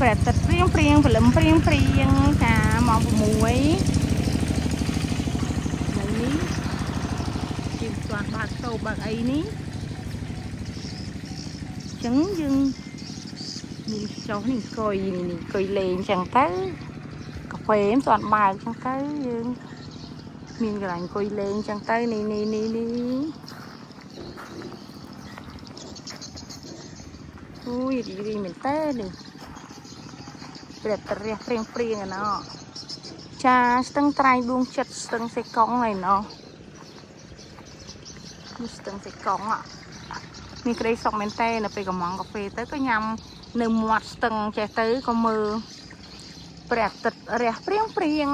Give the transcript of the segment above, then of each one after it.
ប្រតិតព្រៀងព្រលឹមព្រៀងចាម៉ោង6នៅនេះជាមិនទាន់បើកតូបបើកអីនេះចឹងយើងមានចុះនេះអង្គុយនេះអង្គុយលេងចឹងទៅកាហ្វេមិនទាន់បើកចឹងទៅយើងមានកន្លែងអង្គុយលេងចឹងទៅនេះអូយរីមែនតើនេះប្រតិរះព្រៀងឯណោះចាស្ទឹងត្រែងដួងចិត្តស្ទឹងសេកុងឯណោះនេះស្ទឹងសេកុងមានក្តីសុខមែនតើនៅពេលកំងកាហ្វេទៅក៏ញ៉ាំនៅមាត់ស្ទឹងចេះទៅក៏មើលព្រះអាទិត្យរះព្រៀង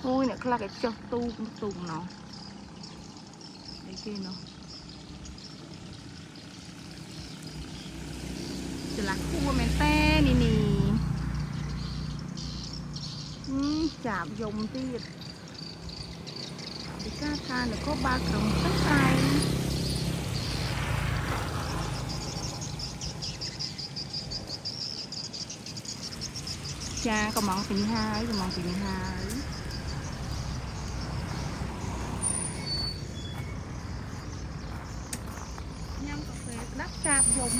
អូយអ្នកខ្លះគេចុះទូកណោះអីគេណោះចលាគួរមែនតើនេះចាបយំទៀតពីការថានគរបាលក្រុងស្ទឹងត្រែងចាកំងពីនេះហើយញ៉ាំកាហ្វេស្ដាប់ចាបយំ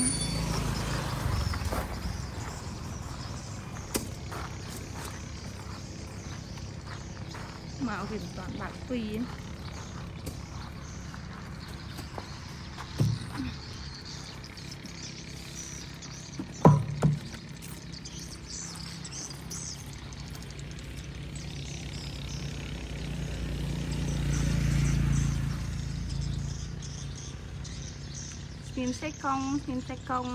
មកគេមិនតាន់បាក់ពីស្គីមសេកុង